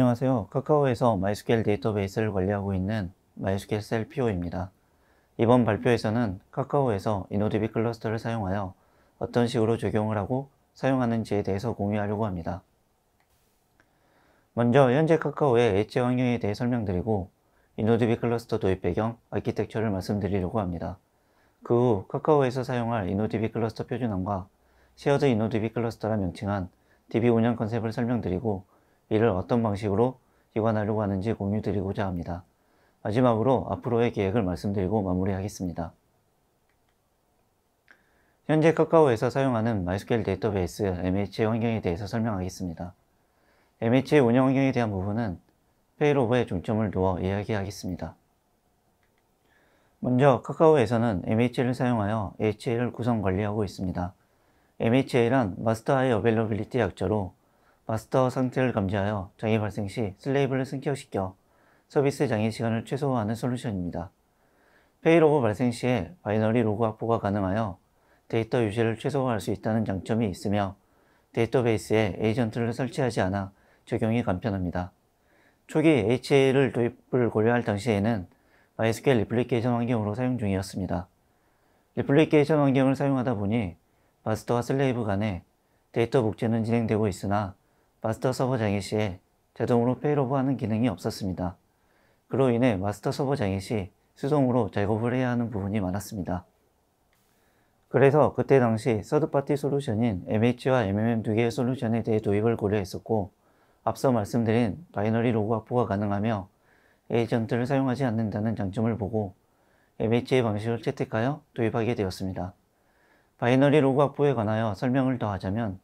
안녕하세요. 카카오에서 MySQL 데이터베이스를 관리하고 있는 MySQL 셀 PO입니다. 이번 발표에서는 카카오에서 InnoDB 클러스터를 사용하여 어떤 식으로 적용을 하고 사용하는지에 대해서 공유하려고 합니다. 먼저 현재 카카오의 엣지 환경에 대해 설명드리고 InnoDB 클러스터 도입 배경, 아키텍처를 말씀드리려고 합니다. 그 후 카카오에서 사용할 InnoDB 클러스터 표준안과 쉐어드 InnoDB 클러스터라 명칭한 DB 운영 컨셉을 설명드리고 이를 어떤 방식으로 기관하려고 하는지 공유드리고자 합니다. 마지막으로 앞으로의 계획을 말씀드리고 마무리하겠습니다. 현재 카카오에서 사용하는 MySQL 데이터베이스 MHA 환경에 대해서 설명하겠습니다. MHA 운영 환경에 대한 부분은 페일오버에 중점을 두어 이야기하겠습니다. 먼저 카카오에서는 MHA를 사용하여 HA를 구성 관리하고 있습니다. MHA란 마스터 하이 어베일러빌리티 약자로 마스터 상태를 감지하여 장애 발생 시 슬레이브를 승격시켜 서비스 장애 시간을 최소화하는 솔루션입니다. 페일오버 발생 시에 바이너리 로그 확보가 가능하여 데이터 유지를 최소화할 수 있다는 장점이 있으며 데이터베이스에 에이전트를 설치하지 않아 적용이 간편합니다. 초기 HA를 도입을 고려할 당시에는 MySQL 리플리케이션 환경으로 사용 중이었습니다. 리플리케이션 환경을 사용하다 보니 마스터와 슬레이브 간에 데이터 복제는 진행되고 있으나 마스터 서버 장애 시에 자동으로 페일오버하는 기능이 없었습니다. 그로 인해 마스터 서버 장애 시 수동으로 작업을 해야 하는 부분이 많았습니다. 그래서 그때 당시 서드파티 솔루션인 MH와 MMM 두 개의 솔루션에 대해 도입을 고려했었고 앞서 말씀드린 바이너리 로그 확보가 가능하며 에이전트를 사용하지 않는다는 장점을 보고 MHA 방식을 채택하여 도입하게 되었습니다. 바이너리 로그 확보에 관하여 설명을 더 하자면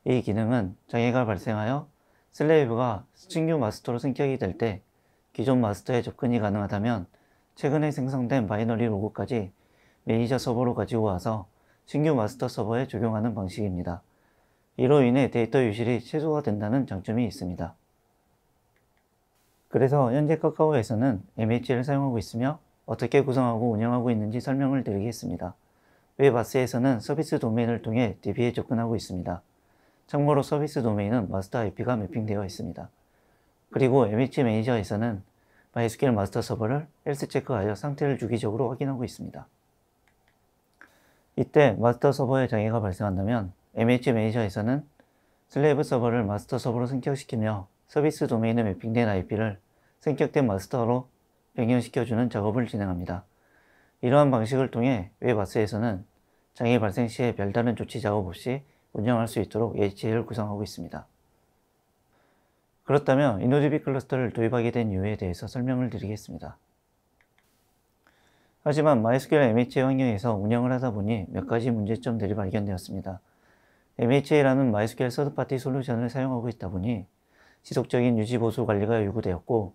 이 기능은 장애가 발생하여 슬레이브가 신규 마스터로 승격이 될 때 기존 마스터에 접근이 가능하다면 최근에 생성된 바이너리 로그까지 매니저 서버로 가지고 와서 신규 마스터 서버에 적용하는 방식입니다. 이로 인해 데이터 유실이 최소화된다는 장점이 있습니다. 그래서 현재 카카오에서는 MH를 사용하고 있으며 어떻게 구성하고 운영하고 있는지 설명을 드리겠습니다. 웹아스에서는 서비스 도메인을 통해 DB에 접근하고 있습니다. 참고로 서비스 도메인은 마스터 IP가 매핑되어 있습니다. 그리고 MH 매니저에서는 MySQL 마스터 서버를 헬스 체크하여 상태를 주기적으로 확인하고 있습니다. 이때 마스터 서버에 장애가 발생한다면 MH 매니저에서는 슬레이브 서버를 마스터 서버로 승격시키며 서비스 도메인에 매핑된 IP를 승격된 마스터로 변경시켜주는 작업을 진행합니다. 이러한 방식을 통해 웹아스에서는 장애 발생 시에 별다른 조치 작업 없이 운영할 수 있도록 HA를 구성하고 있습니다. 그렇다면 InnoDB 클러스터를 도입하게 된 이유에 대해서 설명을 드리겠습니다. 하지만 MySQL MHA 환경에서 운영을 하다 보니 몇 가지 문제점들이 발견되었습니다. MHA라는 MySQL 서드파티 솔루션을 사용하고 있다 보니 지속적인 유지 보수 관리가 요구되었고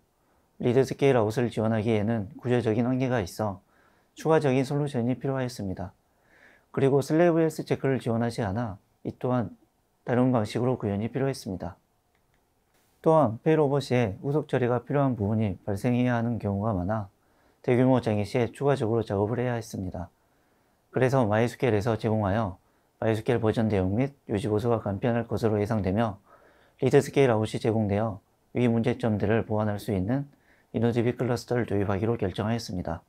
리드 스케일 아웃을 지원하기에는 구조적인 한계가 있어 추가적인 솔루션이 필요하였습니다. 그리고 슬레이브 헬스 체크를 지원하지 않아 이 또한 다른 방식으로 구현이 필요했습니다. 또한 페일오버 시에 후속 처리가 필요한 부분이 발생해야 하는 경우가 많아 대규모 장애 시에 추가적으로 작업을 해야 했습니다. 그래서 MySQL에서 제공하여 MySQL 버전 대응 및 유지 보수가 간편할 것으로 예상되며 리드 스케일 아웃이 제공되어 위 문제점들을 보완할 수 있는 InnoDB 클러스터를 도입하기로 결정하였습니다.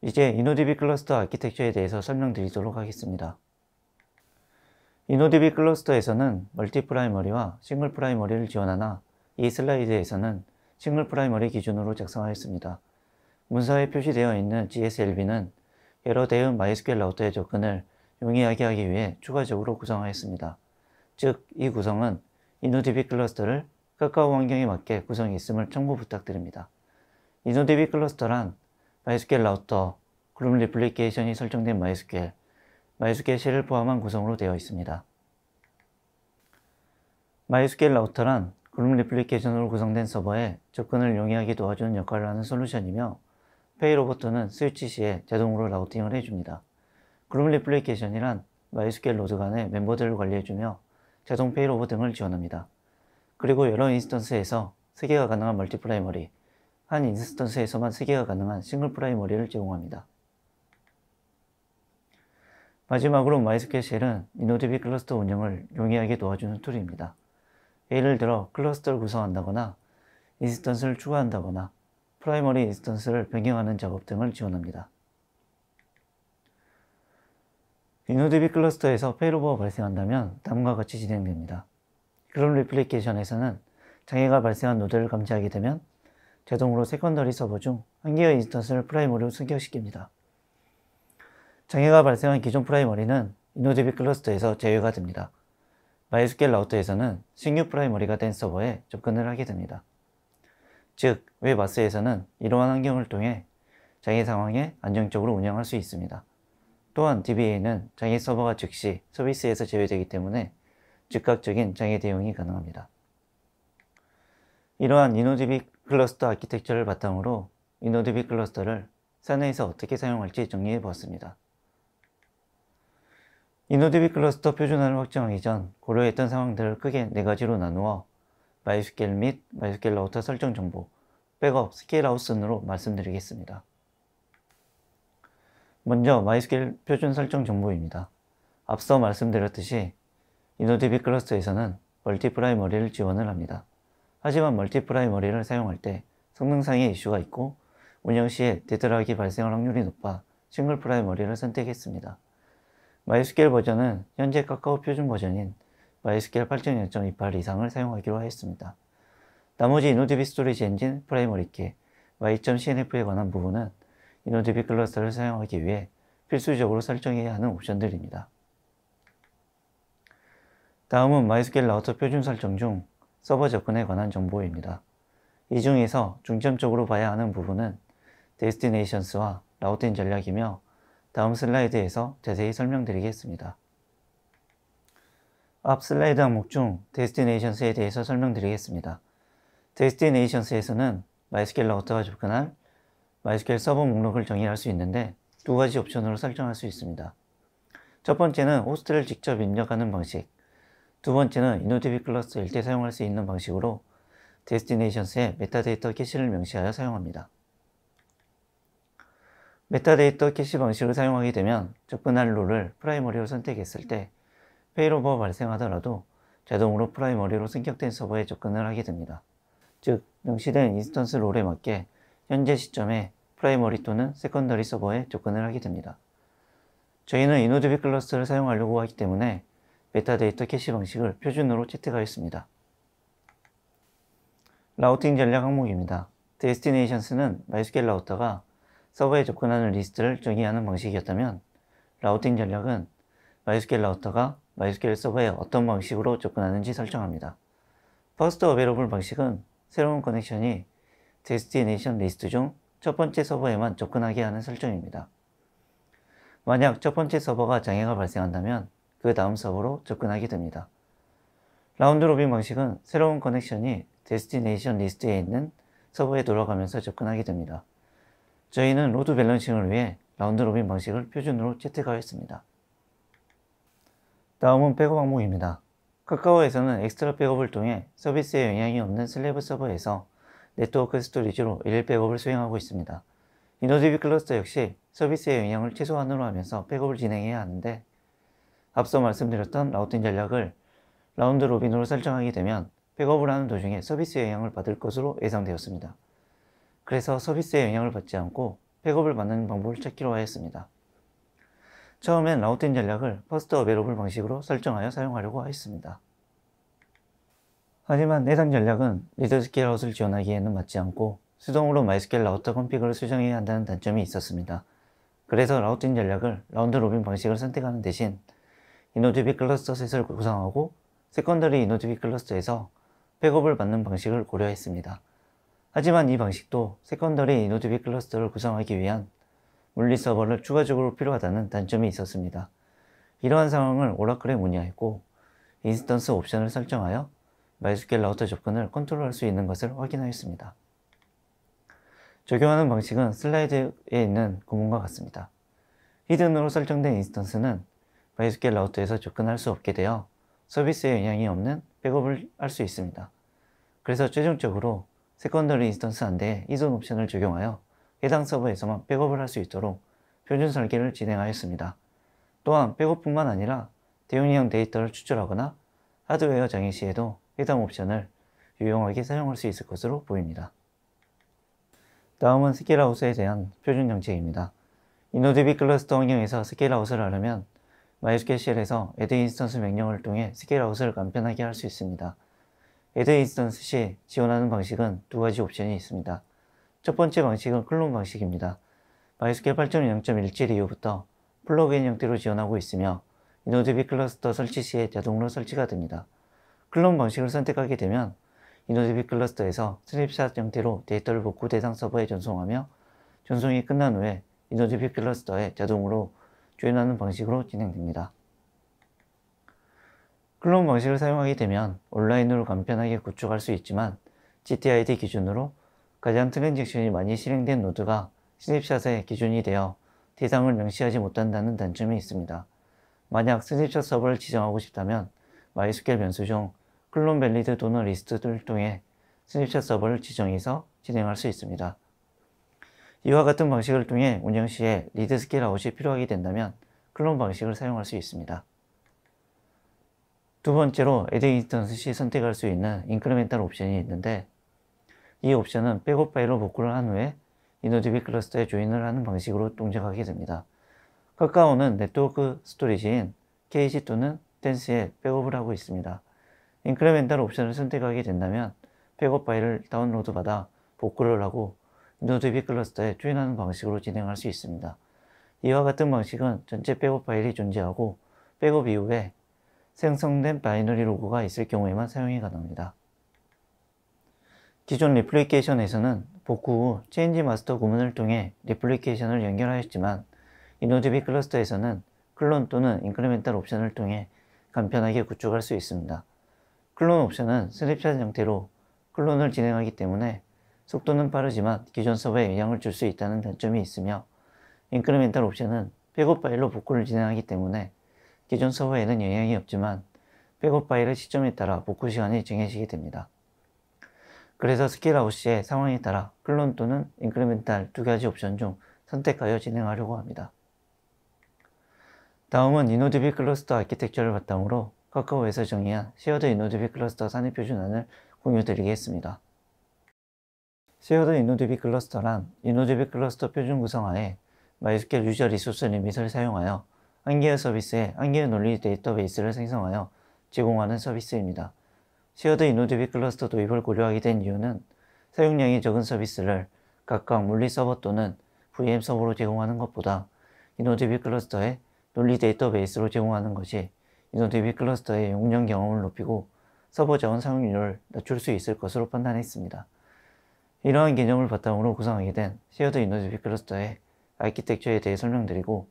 이제 InnoDB 클러스터 아키텍처에 대해서 설명드리도록 하겠습니다. InnoDB 클러스터에서는 멀티 프라이머리와 싱글 프라이머리를 지원하나 이 슬라이드에서는 싱글 프라이머리 기준으로 작성하였습니다. 문서에 표시되어 있는 GSLB는 에러 대응 MySQL 라우터의 접근을 용이하게 하기 위해 추가적으로 구성하였습니다. 즉, 이 구성은 InnoDB 클러스터를 카카오 환경에 맞게 구성했음을 참고 부탁드립니다. InnoDB 클러스터란 MySQL 라우터, 그룹 리플리케이션이 설정된 MySQL 쉘을 포함한 구성으로 되어 있습니다. MySQL 라우터란 그룹 리플리케이션으로 구성된 서버에 접근을 용이하게 도와주는 역할을 하는 솔루션이며 페일오버 또는 스위치 시에 자동으로 라우팅을 해줍니다. 그룹 리플리케이션이란 MySQL 노드 간의 멤버들을 관리해주며 자동 페일오버 등을 지원합니다. 그리고 여러 인스턴스에서 쓰기가 가능한 멀티 프라이머리, 한 인스턴스에서만 쓰기가 가능한 싱글 프라이머리를 제공합니다. 마지막으로 MySQL 쉘은 InnoDB 클러스터 운영을 용이하게 도와주는 툴입니다. 예를 들어 클러스터를 구성한다거나 인스턴스를 추가한다거나 프라이머리 인스턴스를 변경하는 작업 등을 지원합니다. 이노드비 클러스터에서 페일오버가 발생한다면 다음과 같이 진행됩니다. 그런 리플리케이션에서는 장애가 발생한 노드를 감지하게 되면 자동으로 세컨더리 서버 중 한 개의 인스턴스를 프라이머리로 승격시킵니다. 장애가 발생한 기존 프라이머리는 이노드비 클러스터에서 제외가 됩니다. MySQL 라우터에서는 신규 프라이머리가 된 서버에 접근을 하게 됩니다. 즉, 웹아스에서는 이러한 환경을 통해 장애 상황에 안정적으로 운영할 수 있습니다. 또한 DBA는 장애 서버가 즉시 서비스에서 제외되기 때문에 즉각적인 장애 대응이 가능합니다. 이러한 이노DB 클러스터 아키텍처를 바탕으로 이노DB 클러스터를 사내에서 어떻게 사용할지 정리해 보았습니다. 이노DB 클러스터 표준화를 확정하기 전 고려했던 상황들을 크게 4가지로 나누어 MySQL 및 MySQL 라우터 설정 정보, 백업, 스케일아웃 순으로 말씀드리겠습니다. 먼저 MySQL 표준 설정 정보입니다. 앞서 말씀드렸듯이 이노DB 클러스터에서는 멀티프라이머리를 지원을 합니다. 하지만 멀티프라이머리를 사용할 때 성능상의 이슈가 있고 운영 시에 데드락이 발생할 확률이 높아 싱글 프라이머리를 선택했습니다. MySQL 버전은 현재 카카오 표준 버전인 MySQL 8.0.28 이상을 사용하기로 하였습니다. 나머지 이노DB 스토리지 엔진 프라이머리키 y.cnf에 관한 부분은 이노DB 클러스터를 사용하기 위해 필수적으로 설정해야 하는 옵션들입니다. 다음은 MySQL 라우터 표준 설정 중 서버 접근에 관한 정보입니다. 이 중에서 중점적으로 봐야 하는 부분은 데스티네이션스와 라우팅 전략이며 다음 슬라이드에서 자세히 설명드리겠습니다. 앞 슬라이드 항목 중 데스티네이션스에 대해서 설명드리겠습니다. 데스티네이션스에서는 MySQL 라우터가 접근할 MySQL 서버 목록을 정의할 수 있는데 2가지 옵션으로 설정할 수 있습니다. 첫 번째는 호스트를 직접 입력하는 방식, 두 번째는 이노DB 클러스터일 때 사용할 수 있는 방식으로 데스티네이션스에 메타데이터 캐시를 명시하여 사용합니다. 메타데이터 캐시 방식을 사용하게 되면 접근할 룰을 프라이머리로 선택했을 때 페일오버가 발생하더라도 자동으로 프라이머리로 승격된 서버에 접근을 하게 됩니다. 즉, 명시된 인스턴스 롤에 맞게 현재 시점에 프라이머리 또는 세컨더리 서버에 접근을 하게 됩니다. 저희는 이노DB 클러스터를 사용하려고 하기 때문에 메타데이터 캐시 방식을 표준으로 채택하였습니다. 라우팅 전략 항목입니다. 데스티네이션스는 MySQL 라우터가 서버에 접근하는 리스트를 정의하는 방식이었다면 라우팅 전략은 MySQL 라우터가 MySQL 서버에 어떤 방식으로 접근하는지 설정합니다. 퍼스트 어베이러블 방식은 새로운 커넥션이 데스티네이션 리스트 중 첫 번째 서버에만 접근하게 하는 설정입니다. 만약 첫 번째 서버가 장애가 발생한다면 그 다음 서버로 접근하게 됩니다. 라운드 로빈 방식은 새로운 커넥션이 데스티네이션 리스트에 있는 서버에 돌아가면서 접근하게 됩니다. 저희는 로드 밸런싱을 위해 라운드 로빈 방식을 표준으로 채택하였습니다. 다음은 백업 항목입니다. 카카오에서는 엑스트라 백업을 통해 서비스에 영향이 없는 슬래브 서버에서 네트워크 스토리지로 일일 백업을 수행하고 있습니다. 이노DB 클러스터 역시 서비스의 영향을 최소한으로 하면서 백업을 진행해야 하는데 앞서 말씀드렸던 라우팅 전략을 라운드 로빈으로 설정하게 되면 백업을 하는 도중에 서비스의 영향을 받을 것으로 예상되었습니다. 그래서 서비스의 영향을 받지 않고 백업을 받는 방법을 찾기로 하였습니다. 처음엔 라우팅 전략을 퍼스트 어베이러블 방식으로 설정하여 사용하려고 하였습니다. 하지만 해당 전략은 리드 스케일아웃을 지원하기에는 맞지 않고 수동으로 MySQL 라우터 컨피그를 수정해야 한다는 단점이 있었습니다. 그래서 라우팅 전략을 라운드 로빈 방식을 선택하는 대신 이노DB 클러스터 셋을 구성하고 세컨더리 이노DB 클러스터에서 백업을 받는 방식을 고려했습니다. 하지만 이 방식도 세컨더리 이노DB 클러스터를 구성하기 위한 물리 서버를 추가적으로 필요하다는 단점이 있었습니다. 이러한 상황을 오라클에 문의하였고 인스턴스 옵션을 설정하여 MySQL 라우터 접근을 컨트롤할 수 있는 것을 확인하였습니다. 적용하는 방식은 슬라이드에 있는 구문과 같습니다. 히든으로 설정된 인스턴스는 MySQL 라우터에서 접근할 수 없게 되어 서비스에 영향이 없는 백업을 할 수 있습니다. 그래서 최종적으로 세컨더리 인스턴스 한대에 이전 옵션을 적용하여 해당 서버에서만 백업을 할 수 있도록 표준 설계를 진행하였습니다. 또한 백업뿐만 아니라 대용량 데이터를 추출하거나 하드웨어 장애 시에도 해당 옵션을 유용하게 사용할 수 있을 것으로 보입니다. 다음은 스케일아웃에 대한 표준 정책입니다. 이노드비 클러스터 환경에서 스케일아웃을 하려면 MySQL 쉘에서 add 인스턴스 명령을 통해 스케일아웃을 간편하게 할 수 있습니다. add 인스턴스 시 지원하는 방식은 두 가지 옵션이 있습니다. 첫 번째 방식은 클론 방식입니다. MySQL 8.0.17 이후부터 플러그인 형태로 지원하고 있으며 이노드비 클러스터 설치 시에 자동으로 설치가 됩니다. 클론 방식을 선택하게 되면 이노드비 클러스터에서 스냅샷 형태로 데이터를 복구 대상 서버에 전송하며 전송이 끝난 후에 이노드비 클러스터에 자동으로 조인하는 방식으로 진행됩니다. 클론 방식을 사용하게 되면 온라인으로 간편하게 구축할 수 있지만 GTID 기준으로 가장 트랜잭션이 많이 실행된 노드가 스냅샷의 기준이 되어 대상을 명시하지 못한다는 단점이 있습니다. 만약 스냅샷 서버를 지정하고 싶다면 MySQL 변수 중 클론 밸리드 또는 리스트를 통해 스냅샷 서버를 지정해서 진행할 수 있습니다. 이와 같은 방식을 통해 운영 시에 리드 스케일 아웃이 필요하게 된다면 클론 방식을 사용할 수 있습니다. 두 번째로 add 인스턴스 시 선택할 수 있는 인크리멘탈 옵션이 있는데 이 옵션은 백업 파일로 복구를 한 후에 이노드비 클러스터에 조인을 하는 방식으로 동작하게 됩니다. 카카오는 네트워크 스토리지인 KG 또는 댄스에 백업을 하고 있습니다. 인크리멘탈 옵션을 선택하게 된다면 백업 파일을 다운로드 받아 복구를 하고 이노드비 클러스터에 조인하는 방식으로 진행할 수 있습니다. 이와 같은 방식은 전체 백업 파일이 존재하고 백업 이후에 생성된 바이너리 로그가 있을 경우에만 사용이 가능합니다. 기존 리플리케이션에서는 복구 후 체인지 마스터 구문을 통해 리플리케이션을 연결하였지만 이노드비 클러스터에서는 클론 또는 인크리멘탈 옵션을 통해 간편하게 구축할 수 있습니다. 클론 옵션은 스냅샷 형태로 클론을 진행하기 때문에 속도는 빠르지만 기존 서버에 영향을 줄 수 있다는 단점이 있으며 인크리멘탈 옵션은 백업 파일로 복구를 진행하기 때문에 기존 서버에는 영향이 없지만 백업 파일의 시점에 따라 복구 시간이 정해지게 됩니다. 그래서 스케일아웃 시의 상황에 따라 클론 또는 인크리멘탈 두 가지 옵션 중 선택하여 진행하려고 합니다. 다음은 이노드비 클러스터 아키텍처를 바탕으로 카카오에서 정의한 쉐어드 이노드비 클러스터 산입 표준안을 공유드리겠습니다. 쉐어드 이노드비 클러스터란 이노드비 클러스터 표준 구성하에 MySQL 유저 리소스 리밋을 사용하여 한 개의 서비스에 한 개의 논리 데이터베이스를 생성하여 제공하는 서비스입니다. 쉐어드 이노드비 클러스터 도입을 고려하게 된 이유는 사용량이 적은 서비스를 각각 물리 서버 또는 VM 서버로 제공하는 것보다 이노드비 클러스터에 논리 데이터베이스로 제공하는 것이 이노드비 클러스터의 용량 경험을 높이고 서버 자원 사용률을 낮출 수 있을 것으로 판단했습니다. 이러한 개념을 바탕으로 구성하게 된 쉐어드 이노드비 클러스터의 아키텍처에 대해 설명드리고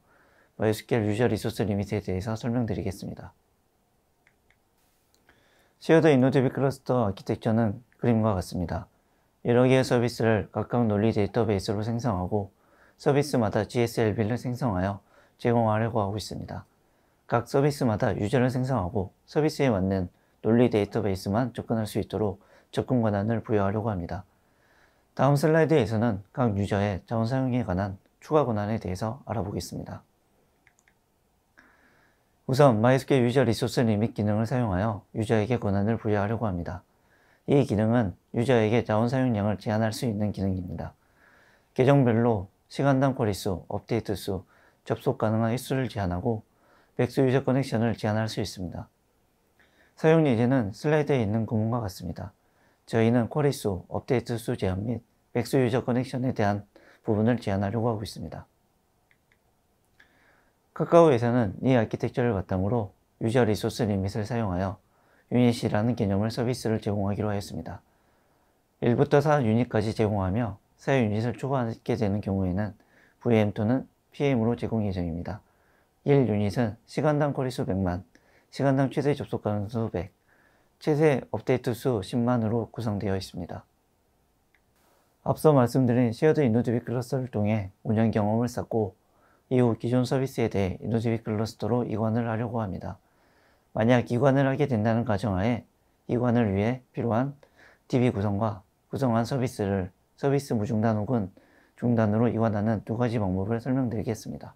MySQL 유저 리소스 리밋에 대해서 설명드리겠습니다. 쉐어드 이노드비 클러스터 아키텍처는 그림과 같습니다. 여러 개의 서비스를 각각 논리 데이터베이스로 생성하고 서비스마다 GSLB를 생성하여 제공하려고 하고 있습니다. 각 서비스마다 유저를 생성하고 서비스에 맞는 논리 데이터베이스만 접근할 수 있도록 접근 권한을 부여하려고 합니다. 다음 슬라이드에서는 각 유저의 자원 사용에 관한 추가 권한에 대해서 알아보겠습니다. 우선 MySQL 유저 리소스 리밋 기능을 사용하여 유저에게 권한을 부여하려고 합니다. 이 기능은 유저에게 자원 사용량을 제한할 수 있는 기능입니다. 계정별로 시간당 쿼리 수, 업데이트 수, 접속 가능한 횟수를 제한하고 백수 유저 커넥션을 제한할 수 있습니다. 사용 예제는 슬라이드에 있는 구문과 같습니다. 저희는 쿼리 수, 업데이트 수 제한 및 백수 유저 커넥션에 대한 부분을 제한하려고 하고 있습니다. 카카오에서는 이 아키텍처를 바탕으로 유저 리소스 리밋을 사용하여 유닛이라는 개념을 서비스를 제공하기로 하였습니다. 1부터 4 유닛까지 제공하며 4 유닛을 초과하게 되는 경우에는 VM 또는 PM으로 제공 예정입니다. 1 유닛은 시간당 쿼리 수 100만, 시간당 최대 접속 가능 수 100, 최대 업데이트 수 10만으로 구성되어 있습니다. 앞서 말씀드린 쉐어드 이노드비 클러스터를 통해 운영 경험을 쌓고 이후 기존 서비스에 대해 이노드비 클러스터로 이관을 하려고 합니다. 만약 이관을 하게 된다는 가정하에 이관을 위해 필요한 DB 구성과 구성한 서비스를 서비스 무중단 혹은 중단으로 이관하는 두 가지 방법을 설명드리겠습니다.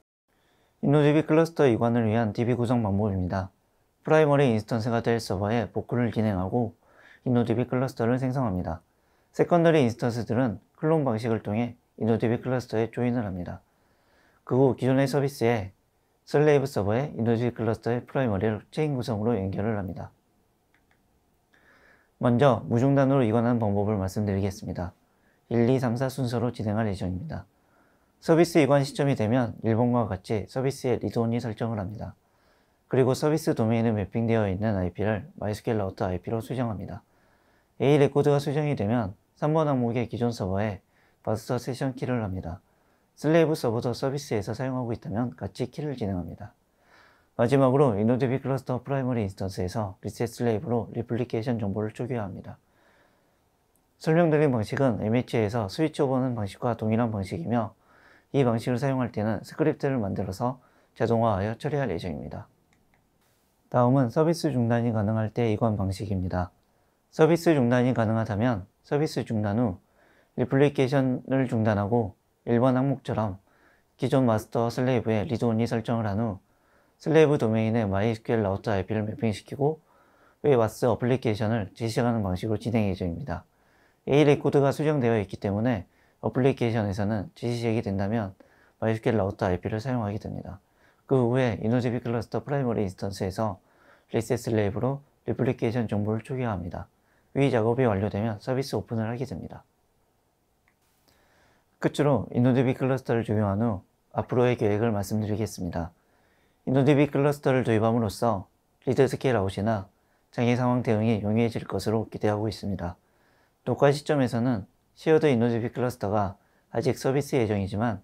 이노드비 클러스터 이관을 위한 DB 구성 방법입니다. 프라이머리 인스턴스가 될 서버에 복구를 진행하고 InnoDB 클러스터를 생성합니다. 세컨더리 인스턴스들은 클론 방식을 통해 InnoDB 클러스터에 조인을 합니다. 그 후 기존의 서비스에 슬레이브 서버에 InnoDB 클러스터의 프라이머리를 체인 구성으로 연결을 합니다. 먼저 무중단으로 이관하는 방법을 말씀드리겠습니다. 1, 2, 3, 4 순서로 진행할 예정입니다. 서비스 이관 시점이 되면 1번과 같이 서비스의 리드온리 설정을 합니다. 그리고 서비스 도메인에 매핑되어 있는 IP를 MySQL 라우터 IP로 수정합니다. A 레코드가 수정이 되면 3번 항목의 기존 서버에 마스터 세션 키를 합니다. 슬레이브 서버도 서비스에서 사용하고 있다면 같이 키를 진행합니다. 마지막으로 InnoDB 클러스터 프라이머리 인스턴스에서 리셋 슬레이브로 리플리케이션 정보를 초기화합니다. 설명드린 방식은 MHA에서 스위치 오버하는 방식과 동일한 방식이며 이 방식을 사용할 때는 스크립트를 만들어서 자동화하여 처리할 예정입니다. 다음은 서비스 중단이 가능할 때 이관 방식입니다. 서비스 중단이 가능하다면 서비스 중단 후 리플리케이션을 중단하고 1번 항목처럼 기존 마스터 슬레이브에 리드온리 설정을 한 후 슬레이브 도메인에 MySQL 라우터 IP를 매핑시키고 웹-와스 어플리케이션을 제시하는 방식으로 진행 예정입니다. A 레코드가 수정되어 있기 때문에 어플리케이션에서는 지시제기 된다면 MySQL 라우터 IP를 사용하게 됩니다. 그 후에 InnoDB 클러스터 프라이머리 인스턴스에서 리셋 슬레이브로 리플리케이션 정보를 초기화합니다. 이 작업이 완료되면 서비스 오픈을 하게 됩니다. 끝으로 InnoDB 클러스터를 적용한 후 앞으로의 계획을 말씀드리겠습니다. InnoDB 클러스터를 도입함으로써 리드 스케일 아웃이나 장애 상황 대응이 용이해질 것으로 기대하고 있습니다. 녹화 시점에서는 쉐어드 InnoDB 클러스터가 아직 서비스 예정이지만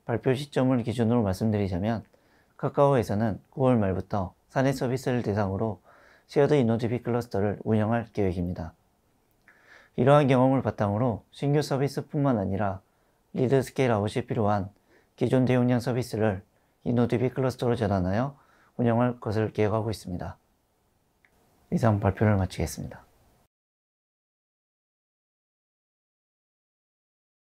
발표 시점을 기준으로 말씀드리자면 카카오에서는 9월 말부터 사내 서비스를 대상으로 쉐어드 InnoDB 클러스터를 운영할 계획입니다. 이러한 경험을 바탕으로 신규 서비스뿐만 아니라 리드 스케일 아웃이 필요한 기존 대용량 서비스를 InnoDB 클러스터로 전환하여 운영할 것을 계획하고 있습니다. 이상 발표를 마치겠습니다.